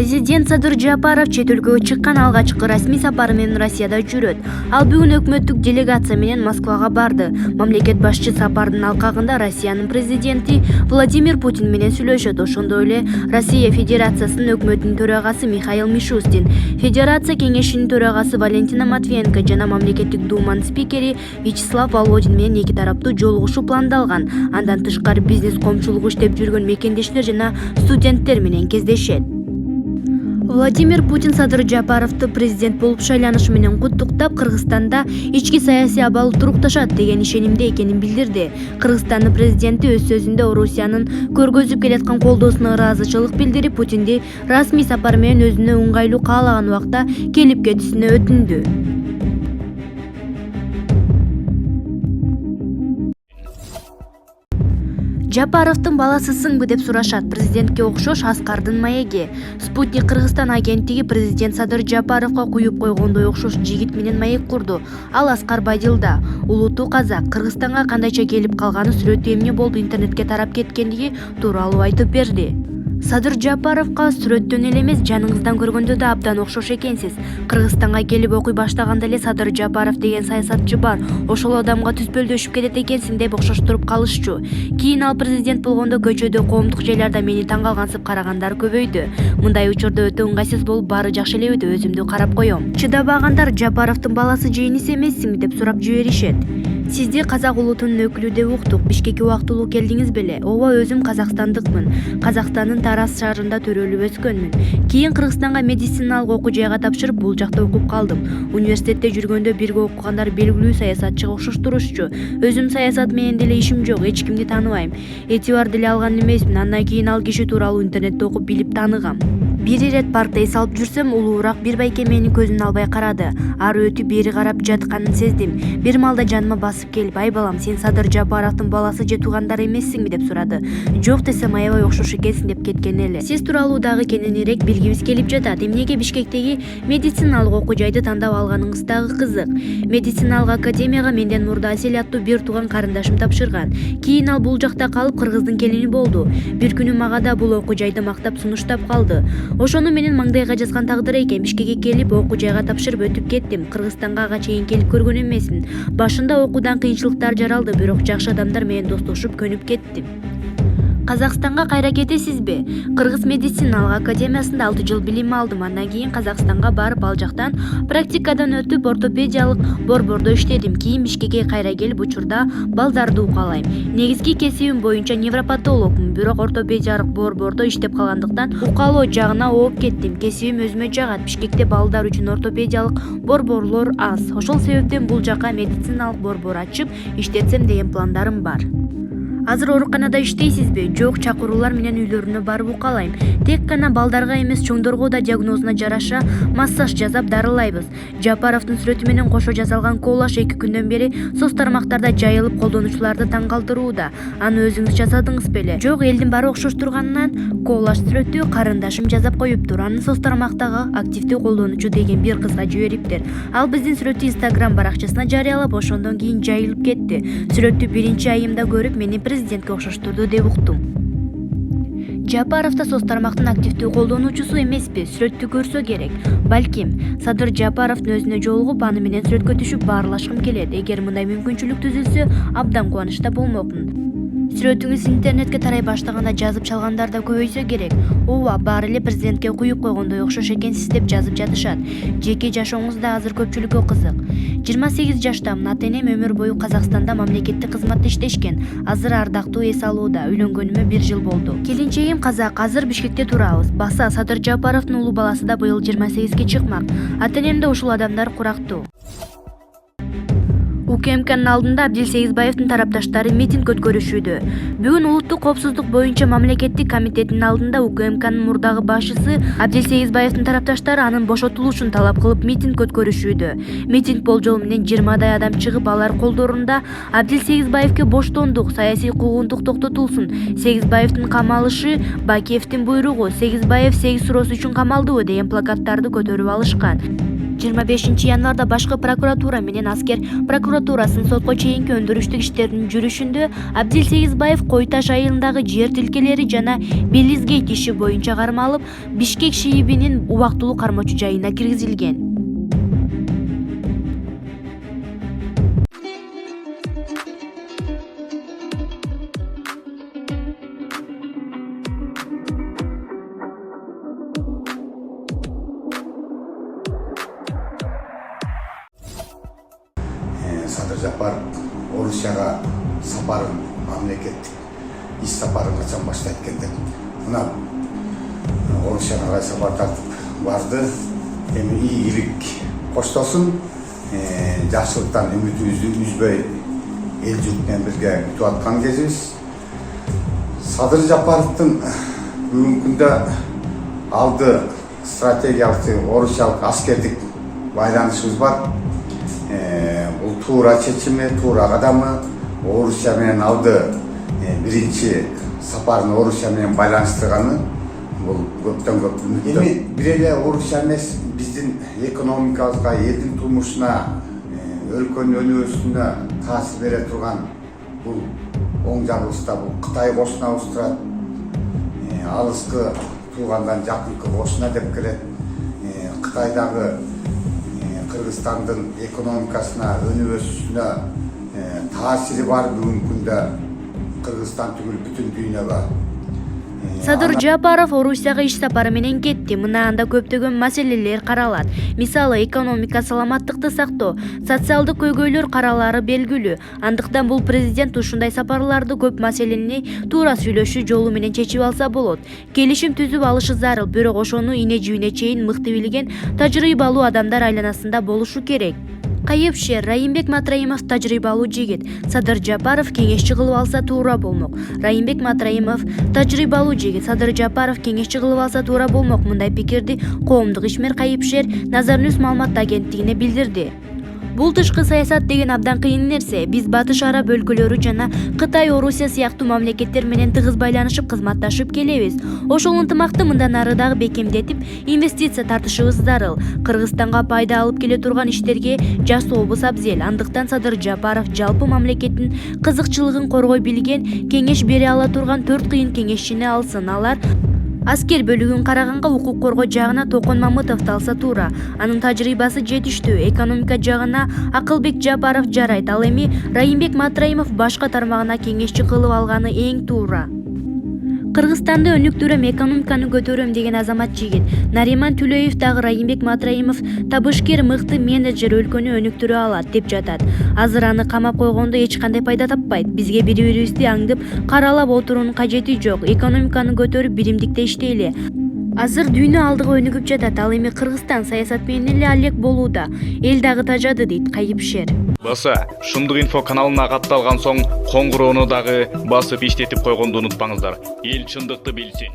Президент Садыр Жапаров чет өлкөгө чыккан алгачкы расмий сапары менен Россияда жүрөт. Ал бүгүн өкмөттүк делегация менен Москвага барды. Мамлекет башчы сапардын алкагында Россиянын президенти Владимир Путин менен сүйлөшөт. Ошондой эле Россия Федерациясынын өкмөтүнүн төрагасы Михаил Мишустин, Федерация кеңешинин төрагасы Валентина Матвиенко жана мамлекеттик думанын спикери Вячеслав Володин менен эки тараптуу жолугушуу пландалган. Андан тышкары бизнес коомчулугу иштеп жүргөн мекендештер жана студенттер менен кездешет. Владимир Путин Садыр Жапаровду президент болуп шайланышы менен куттуктап, Кыргызстанда ички саясий абал турукташат деген ишенимде экенин билдирди. Кыргызстандын президенти өз сөзүндө Орусиянын көргөзүп келаткан колдоосуна ыраазычылык билдирип, Путинди расмий сапар менен өзүнө ыңгайлуу каалаган убакта келип кетүүсүнө өтүндү. Жапаровдун баласысыңбы деп сурашат. Президентке окшош Аскардын маеги. Спутник Кыргызстан агенттиги президент Садыр Жапаровго куюп койгондой окшош жигит менен маек курду. Ал Аскар Байдилда. Улуттуу казак Кыргызстанга кандайча келип калганы, сүрөтү эмне болуп интернетке тарап кеткендиги тууралуу айтып берди. Садыр Жапаровго сүрөттөн эле эмес, жаныңыздан көргөндө да абдан окшош экенсиз. Кыргызстанга келип окуй баштаганда эле Садыр Жапаров деген саясатчы бар, ошол адамга түспөлдөшүп кетет экенсиң деп окшоштуруп калышчу. Кийин ал президент болгондо көчөдө, коомдук жайларда мени таң калгансып карагандар көбөйдү. Мындай учурда өтө ыңгайсыз болуп, баары жакшы элеби, өзүмдү карап коем. Чыдабагандар Жапаровдун баласы же иниси эмессиңби деп сурап жиберишет. Сизди казак улутунун өкүлү деп уктук. Бишкекке убактылуу келдиңиз беле? Ооба, өзүм казакстандыкмын. Казакстандын Тарас шаарында төрөлүп өскөнмүн. Кийин Кыргызстанга медициналык окуу жайга тапшырып, бул жакта окуп калдым. Университетте жүргөндө бирге окугандар белгилүү саясатчыга окшош турушчу. Өзүм саясат менен деле ишим жок, эч кимди тааныбайм. Этибар деле алган эмесмин. Андан кийин ал киши тууралуу интернетте окуп билип тааныгам. Бир ирет паркта эс алып жүрсөм, улуураак бир байке менин көзүмдүн албай карады. Ары өтүп бери карап жатканын сездим. Бир маалда жаныма басып келип, "Ай балам, сен Садыр Жапаровдун баласы же туугандар эмессиңби?" деп сурады. "Жок" десем, "Аябай окшош экенсиң" деп кеткен эле. Сиз тууралуу дагы кененирээк билгибиз келип жатат. Эмнеге Бишкектеги медициналык окуу жайды тандап алганыңыз дагы кызык. Медициналык академияга менден мурда Асель аттуу бир тууган карындашым тапшырган. Кийин ал бул жакта калып, кыргыздын келини болду. Бир күнү мага да бул окуу жайды мактап сунуштап калды. Ошону менин маңдайга жазган тагдыр экен. Бишкекке келип, окуу жайга тапшырып өтүп кеттим. Кыргызстанга ага чейин келип көргөн эмесмин. Башында окуудан кыйынчылыктар жаралды, бирок жакшы адамдар менен достошуп көнүп кеттим. Казакстанга кайра кетесизби? Кыргыз медициналык академиясында 6 жыл билим алдым. Андан кийин Казакстанга барып, ал жактан практикадан өтүп, ортопедиялык борбордо иштедим. Кийин Бишкекке кайра келип, учурда балдарды укалайм. Негизги кесибим боюнча невропатологмун, бирок ортопедиялык борбордо иштеп калгандыктан укалоо жагына ооп кеттим. Кесибим өзүмө жагат. Бишкекте балдар үчүн ортопедиялык борборлор аз. Ошол себептен бул жака медициналык борбор ачып, иштетсем деген пландарым бар. Азыр ооруканада иштейсизби? Жок, чакыруулар менен үйлөрүнө барып укалайм. Тек гана балдарга эмес, чоңдорго да диагнозуна жараша массаж жасап дарылайбыз. Жапаровдун сүрөтү менен кошо жасалган коллаж 2 күндөн бери соц тармактарда жайылып, колдонуучуларды таң калтырууда. Аны өзүңүз жасадыңыз беле? Жок, элдин баары окшош турганынан коллаж сүрөтү карындашым жасап коюптур. Аны соц тармактагы активдүү колдонуучу деген бир кызга жибериптир. Ал биздин сүрөттү Instagram баракчасына жарыялап, ошондон кийин жайылып кетти. Сүрөттү биринчи айымда көрүп, мени президентке окшоштурду деп уктум. Жапаров да соц тармактын активдүү колдонуучусу эмеспи? Сүрөттү көрсө керек. Балким, Садыр Жапаровдун өзүнө жолугуп, аны менен сүрөткө түшүп баарлашкым келет. Эгер мындай мүмкүнчүлүк түзүлсө, абдан кубанычта болмокмун. Сүрөтүңүз интернетке тарай баштаганда жазып чалгандар да көбөйсө керек. Ооба, баары эле президентке куюп койгондой окшош экенсиз деп жазып жатышат. Жеке жашооңуз да азыр көпчүлүккө кызык. 28 жаштамын. Ата-энем өмүр бою Казакстанда мамлекеттик кызматта иштешкен. Азыр ардактуу эс алууда. Үйлөнгөнүмө 1 жыл болду. Келинчегим казак. Азыр Бишкекте турабыз. Баса Садыр Жапаровдун улуу баласы да быйыл 28ге чыкмак. Ата-энем да ушул адамдар курактуу. УКМКнын алдында Абдил Сегизбаевдин тарапташтары митинг өткөрүшүүдө. Бүгүн улуттук коопсуздук боюнча мамлекеттик комитеттин алдында УКМКнын мурдагы башчысы Абдил Сегизбаевдин тарапташтары анын бошотулушун талап кылып митинг өткөрүшүүдө. Митинг болжол менен 20дай адам чыгып, алар колдорунда Абдил Сегизбаевке боштондук, саясий куугунтук токтотулсун, Сегизбаевдин камалышы Бакиевдин буйругу, Сегизбаев сегиз суроосу үчүн камалдыбы деген плакаттарды көтөрүп алышкан. 25 январда башкы прокуратура менен аскер прокуратурасынын сотко чейинки өндүрүштүк иштеринин жүрүшүндө Абдил Сегизбаев Кой Таш айылындагы жер тилкелери жана Белизгейт иши боюнча кармалып, Бишкек ШИИБинин убактылуу кармоочу жайына киргизилген. Садыр Жапаров Орусияга сапарын, мамлекеттик иш сапарын качан баштайт экен. Мына Орусияга сапар тартып барды. Эми ийгилик коштосун, жакшылыктан үмүтүбүздү үзбөй эл журт менен бирге күтүп аткан кезибиз. Садыр Жапаровдун бүгүнкү күндө алды стратегиялык орусиялык аскердик байланышыбыз бар. Бул туура чечими, туура кадамы. Орусия менен алды биринчи сапарын Орусия менен байланыштырганы бул көптөн көп үмүттө. Эми бир эле Орусия эмес, биздин экономикабызга, элдин турмушуна, өлкөнүн өнүгүүсүнө таасир бере турган бул оң жагыбызда бул Кытай кошунабыз турат. Алыскы туугандан жакынкы кошуна деп келет. Кытайдагы Кыргызстандын экономикасына, өнүгүүсүнө таасири бар бүгүнкү күндө Кыргызстан түгүл бүтүн дүйнөгө. Садыр Жапаров Орусияга иш сапары менен кетти. Мына анда көптөгөн маселелер каралат. Мисалы, экономика, саламаттыкты сактоо, социалдык көйгөйлөр каралары белгилүү. Андыктан бул президент ушундай сапарларды көп маселени туура сүйлөшүү жолу менен чечип алса болот. Келишим түзүп алышы зарыл, бирок ошону ине-жүүнүнө чейин мыкты билген, тажрыйбалуу адамдар айланасында болушу керек. Кайыпшер Райымбек Матраимов тажрыйбалуу жигит. Садыр Жапаров кеңешчи кылып алса туура болмок. Райымбек Матраимов тажрыйбалуу жигит. Садыр Жапаров кеңешчи кылып алса туура болмок. Мындай пикирди коомдук ишмер Кайыпшер Назарнюс маалымат агенттигине билдирди. Бул тышкы саясат деген абдан кыйын нерсе. Биз Батыш Араб өлкөлөрү жана Кытай, Орусия сыяктуу мамлекеттер менен тыгыз байланышып, кызматташып келебиз. Ошол ынтымакты мындан ары дагы бекемдетип, инвестиция тартышыбыз зарыл. Кыргызстанга пайда алып келе турган иштерге жасообуз абзел. Андыктан Садыр Жапаров жалпы мамлекеттин кызыкчылыгын коргой билген, кеңеш бере ала турган 4 кыйын кеңешчини алсын. Алар аскер бөлүгүн караганга укук коргоо жагына Токон Мамытовду алса туура. Анын тажрыйбасы жетиштүү. Экономика жагына Акылбек Жапаров жарайт. Ал эми Райымбек Матраимов башка тармагына кеңешчи кылып алганы эң туура. Кыргызстанды өнүктүрөм, экономиканы көтөрөм деген азамат жигит. Нариман Түлөев дагы Райымбек Матраимов табышкер, мыкты менеджер, өлкөнү өнүктүрө алат деп жатат. Азыр аны камап койгондо эч кандай пайда таппайт. Бизге бири-бирибизди аңдып, каралап отуруунун кажети жок. Экономиканы көтөрүп, биримдикте иштейли. Азыр дүйнө алдыга өнүгүп жатат. Ал эми Кыргызстан саясат менен эле алек болууда. Эл дагы тажады дейт Кайыпшер. Баса, Шундук инфо каналына катталган соң коңгуроону дагы басып иштетип койгонду унутпаңыздар. Эл чындыкты билсин.